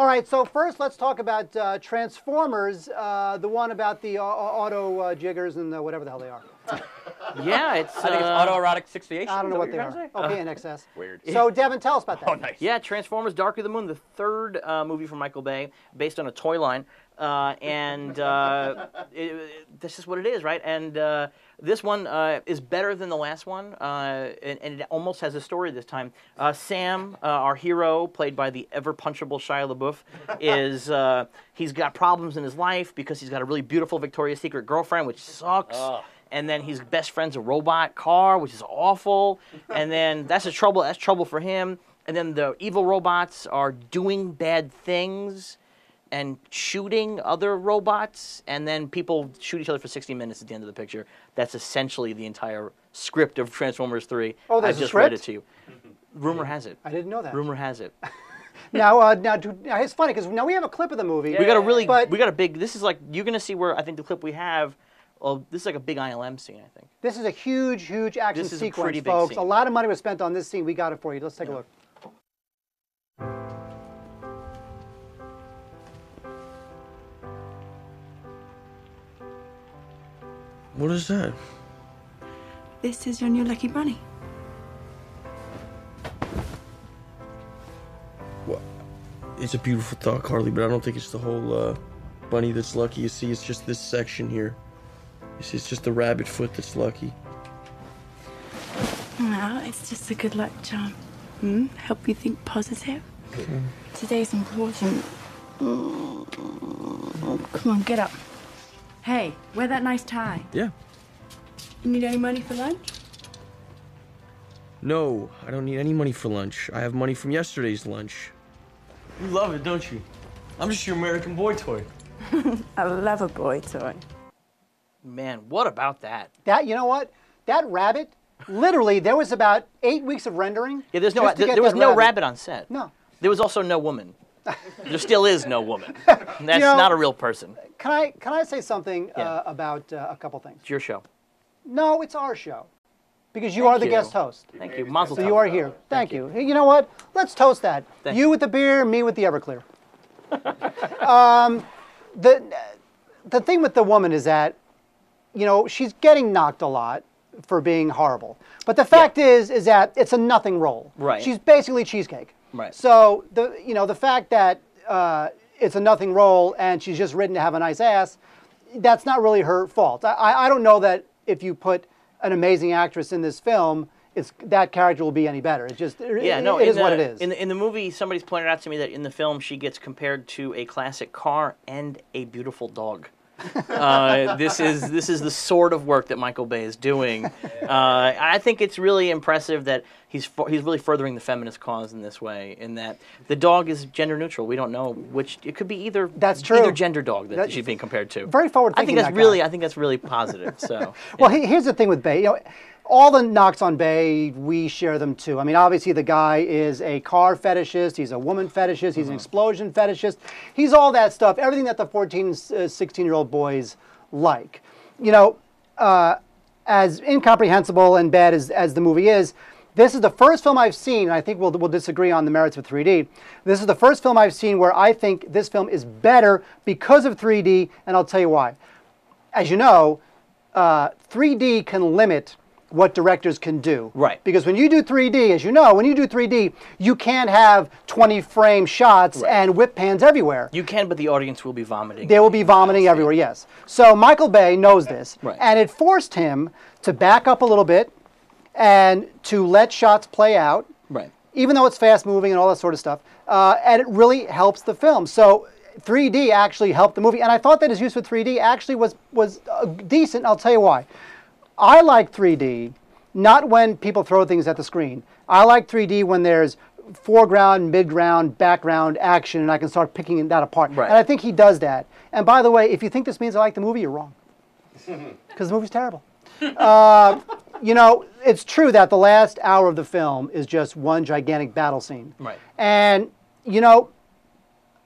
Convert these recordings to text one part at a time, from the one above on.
All right, so first let's talk about Transformers, the one about the auto jiggers and whatever the hell they are. Yeah, I think it's autoerotic asphyxiation. I don't know what they are. Okay, in excess. Weird. So, Devin, tell us about that. Oh, nice. Yeah, Transformers Dark of the Moon, the third movie from Michael Bay, based on a toy line. This is what it is, right? And this one is better than the last one, and it almost has a story this time. Sam, our hero, played by the ever-punchable Shia LaBeouf, he's got problems in his life because he's got a really beautiful Victoria's Secret girlfriend, which sucks. And then his best friend's a robot car, which is awful. And then that's trouble for him. And then the evil robots are doing bad things and shooting other robots, and then people shoot each other for 60 minutes at the end of the picture. That's essentially the entire script of Transformers 3. Oh, there's I just a script? read it to you. Rumor has it. I didn't know that. Rumor has it. Now, it's funny because now we have a clip of the movie. We got a big. This is like, you're gonna see where I think the clip we have. Well, this is like a big ILM scene, I think. This is a huge, huge action This is a sequence, pretty big folks. scene. A lot of money was spent on this scene. We got it for you. Let's take a look. What is that? This is your new lucky bunny. Well, it's a beautiful thought, Carly, but I don't think it's the whole bunny that's lucky. You see, it's just this section here. You see, it's just the rabbit foot that's lucky. Well, it's just a good luck charm. Help you think positive. Today's important. Come on, get up. Hey, wear that nice tie. Yeah. You need any money for lunch? No, I don't need any money for lunch. I have money from yesterday's lunch. You love it, don't you? I'm just your American boy toy. I love a boy toy. Man, what about that? That, you know what? That rabbit, literally, there was about 8 weeks of rendering. Yeah, there was no rabbit on set. No. There was also no woman. There still is no woman. That's not a real person. Can I say something about a couple things? It's your show. No, it's our show. Because you are the guest host. Thank you. Mazel So tov. you are here. Thank you. Hey, you know what? Let's toast that. Thank you with the beer, me with the Everclear. The thing with the woman is that, you know, she's getting knocked a lot for being horrible. But the fact is that it's a nothing role. Right. She's basically cheesecake. Right. So the fact that it's a nothing role and she's just written to have a nice ass, that's not really her fault. I don't know that if you put an amazing actress in this film, that character will be any better. It's just it is what it is. In the movie, somebody's pointed out to me that in the film she gets compared to a classic car and a beautiful dog. This is the sort of work that Michael Bay is doing. I think it's really impressive that he's really furthering the feminist cause in this way. In that the dog is gender neutral. We don't know which. It could be either. That's true. Either gender dog that she's being compared to. Very forward thinking. I think that's really positive. So. Well, here's the thing with Bay. You know, all the knocks on Bay, we share them too. I mean, obviously the guy is a car fetishist, he's a woman fetishist, he's an explosion fetishist. He's all that stuff, everything that the 14, 16-year-old boys like. You know, as incomprehensible and bad as the movie is, this is the first film I've seen, and I think we'll disagree on the merits of 3D. This is the first film I've seen where I think this film is better because of 3D, and I'll tell you why. As you know, 3D can limit what directors can do. Right. Because when you do 3D, as you know, when you do 3D, you can't have 20-frame shots and whip pans everywhere. You can, but the audience will be vomiting. They will be vomiting everywhere, yes. So Michael Bay knows this, and it forced him to back up a little bit and to let shots play out, even though it's fast-moving and all that sort of stuff, and it really helps the film. So 3D actually helped the movie, and I thought that his use of 3D actually was decent, and I'll tell you why. I like 3D, not when people throw things at the screen. I like 3D when there's foreground, midground, background action, and I can start picking that apart. And I think he does that. And by the way, if you think this means I like the movie, you're wrong. Because the movie's terrible. You know, it's true that the last hour of the film is just one gigantic battle scene. Right. And, you know,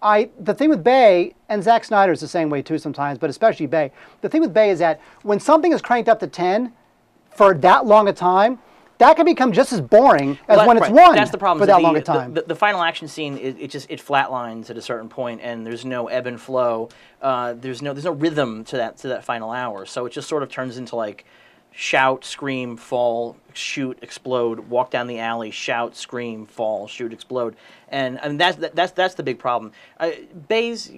the thing with Bay, and Zack Snyder's the same way too sometimes, but especially Bay, the thing with Bay is that when something is cranked up to 10 for that long a time, that can become just as boring as when it's won That's the problem, for that long a time. The final action scene, it flatlines at a certain point, and there's no ebb and flow. There's no rhythm to that final hour. So it just sort of turns into like shout, scream, fall, shoot, explode, walk down the alley, shout, scream, fall, shoot, explode, and that's the big problem. Bay's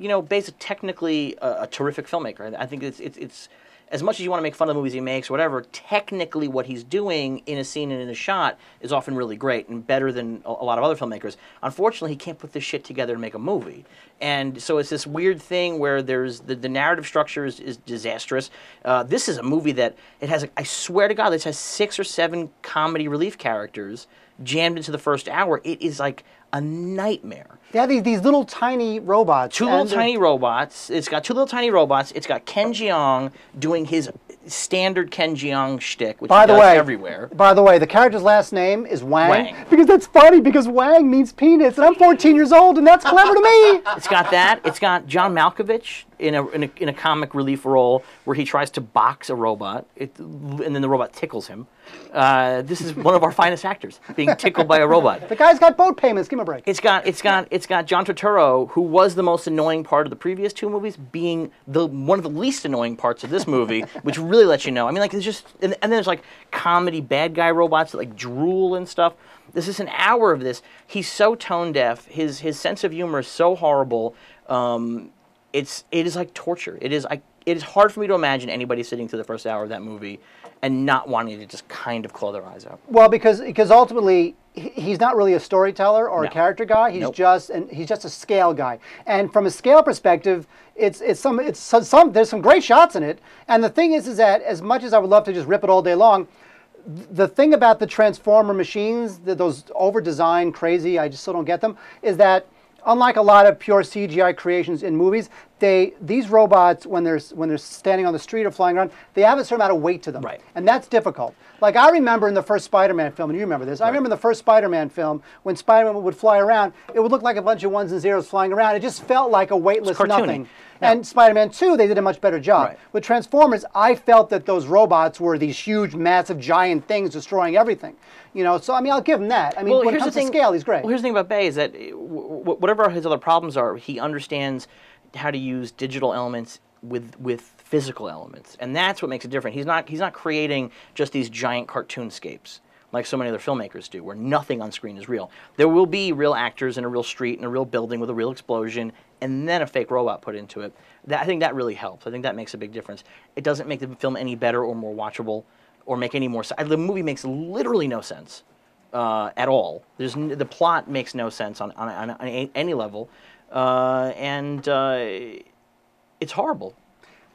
technically a terrific filmmaker. I think it's as much as you want to make fun of the movies he makes or whatever, technically what he's doing in a scene and in a shot is often really great and better than a lot of other filmmakers. Unfortunately, he can't put this shit together and make a movie. And so it's this weird thing where there's the narrative structure is disastrous. This is a movie that it has, I swear to God, this has 6 or 7 comedy relief characters jammed into the first hour. It is like a nightmare. They have these little tiny robots. Two little tiny robots. It's got 2 little tiny robots. It's got Ken Jeong doing his standard Ken Jeong shtick, which he does everywhere. By the way, the character's last name is Wang. Because that's funny, because Wang means penis, and I'm 14 years old, and that's clever to me. It's got that. It's got John Malkovich in a comic relief role where he tries to box a robot, and then the robot tickles him. This is one of our finest actors being tickled by a robot. The guy's got boat payments. Give him a break. It's got John Turturro, who was the most annoying part of the previous 2 movies, being one of the least annoying parts of this movie, which really lets you know. I mean, like, it's just, and then there's like comedy bad guy robots that like drool and stuff. This is an hour of this. He's so tone deaf. His sense of humor is so horrible. It is like torture. It is hard for me to imagine anybody sitting through the first hour of that movie and not wanting to just kind of claw their eyes out. Well, because ultimately he's not really a storyteller or a character guy. He's just a scale guy. And from a scale perspective, there's some great shots in it. And the thing is that as much as I would love to just rip it all day long, the thing about the Transformer machines, those over-designed, crazy, I just still don't get them, is that unlike a lot of pure CGI creations in movies, these robots, when they're standing on the street or flying around, they have a certain amount of weight to them. Right. And that's difficult. Like I remember in the first Spider-Man film, and you remember this, I remember in the first Spider-Man film, when Spider-Man would fly around, it would look like a bunch of ones and zeros flying around. It just felt like a weightless nothing. Yeah. And Spider-Man 2, they did a much better job. Right. With Transformers, I felt that those robots were these huge, massive, giant things destroying everything. You know, so I mean, I'll give him that. I mean, when it comes to scale, he's great. Well, here's the thing about Bay is that whatever his other problems are, he understands how to use digital elements with physical elements, and that's what makes it different. He's not creating just these giant cartoonscapes like so many other filmmakers do, where nothing on screen is real. There will be real actors in a real street and a real building with a real explosion, and then a fake robot put into it. I think that really helps. I think that makes a big difference. It doesn't make the film any better or more watchable, or make any more sense. The movie makes literally no sense at all. The plot makes no sense on any level, and it's horrible.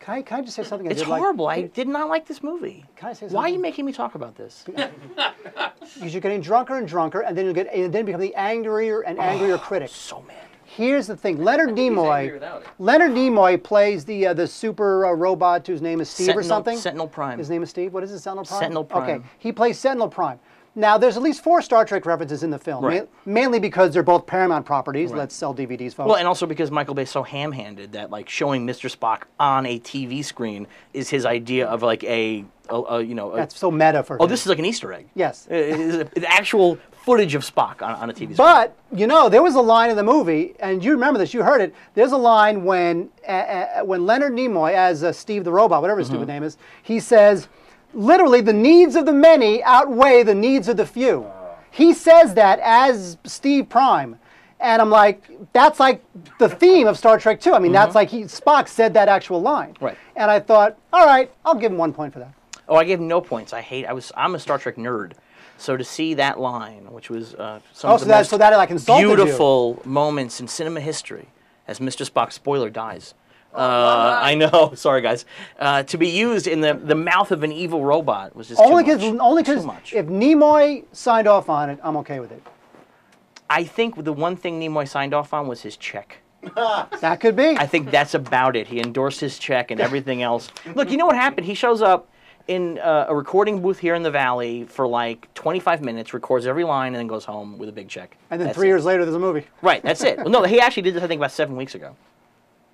Can I just say something? It's horrible. I did not like this movie. Can I say something? Why are you making me talk about this? Because you're getting drunker and drunker, and then become the angrier and angrier critic. So mad. Here's the thing: Leonard Nimoy plays the super robot whose name is Steve or something. Sentinel Prime. His name is Steve. What is it? Sentinel Prime. Sentinel Prime. Okay, he plays Sentinel Prime. Now, there's at least 4 Star Trek references in the film, mainly because they're both Paramount properties. Right. Let's sell DVDs, folks. Well, and also because Michael Bay's so ham-handed that like showing Mr. Spock on a TV screen is his idea of like that's so meta for him. Oh, this is like an Easter egg. Yes. It's actual footage of Spock on a TV screen. But, you know, there was a line in the movie, and you remember this, you heard it, there's a line when Leonard Nimoy, as Steve the Robot, whatever his stupid name is, he says, literally, the needs of the many outweigh the needs of the few. He says that as Steve Prime. And I'm like, that's like the theme of Star Trek 2. I mean, that's like Spock said that actual line. Right. And I thought, all right, I'll give him 1 point for that. Oh, I gave him no points. I'm a Star Trek nerd. So to see that line, which was some of the most beautiful moments in cinema history, as Mr. Spock, spoiler, dies. I know, sorry guys. To be used in the mouth of an evil robot was just only because if Nimoy signed off on it, I'm okay with it. I think the one thing Nimoy signed off on was his check. That could be. I think that's about it. He endorsed his check and everything else. Look, you know what happened? He shows up in a recording booth here in the Valley for like 25 minutes, records every line, and then goes home with a big check. And then 3 years later, there's a movie. Right, that's it. Well, no, he actually did this, I think, about 7 weeks ago.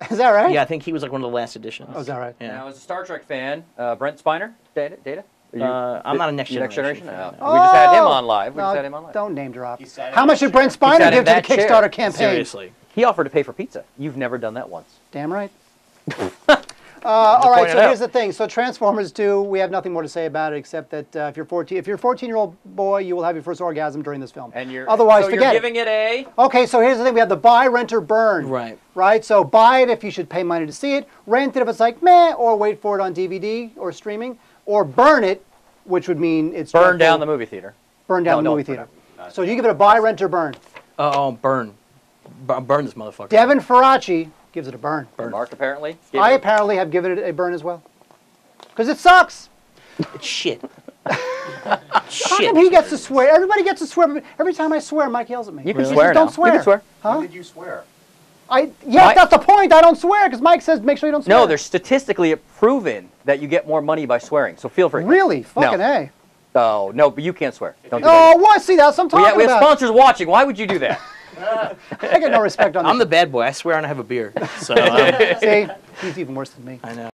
Is that right? Yeah, I think he was like one of the last editions. Oh, is that right? Yeah. Now, as a Star Trek fan, Brent Spiner, Data? I'm not a next generation. No. We just had him on live. Don't name drop. How much did Brent Spiner give to the Kickstarter campaign? Seriously. He offered to pay for pizza. You've never done that once. Damn right. All right, so here's the thing. So Transformers 2, we have nothing more to say about it except that if you're 14-year-old boy, you will have your first orgasm during this film. And otherwise, so forget you're giving it a... Okay, so here's the thing. We have the buy, rent, or burn. Right? So buy it if you should pay money to see it. Rent it if it's like, meh, or wait for it on DVD or streaming. Or burn it, which would mean it's... Burn down the movie theater. Burn down the movie theater. So you give it a buy, rent, or burn? Burn. Burn this motherfucker. Devin Faraci gives it a burn. Mark apparently? I apparently have given it a burn as well. Because it sucks. It's shit. How come he gets to swear? Everybody gets to swear. Every time I swear, Mike yells at me. You can swear now. Don't swear. You can swear. Huh? When did you swear? That's the point. I don't swear because Mike says make sure you don't swear. No, there's statistically proven that you get more money by swearing. So feel free. Really? Fucking A. Oh, no, but you can't swear. Don't do that. Oh, what? See, that's what I'm talking about. We have sponsors watching. Why would you do that? I get no respect on this. I'm the bad boy. I swear when I have a beer. So, see, he's even worse than me. I know.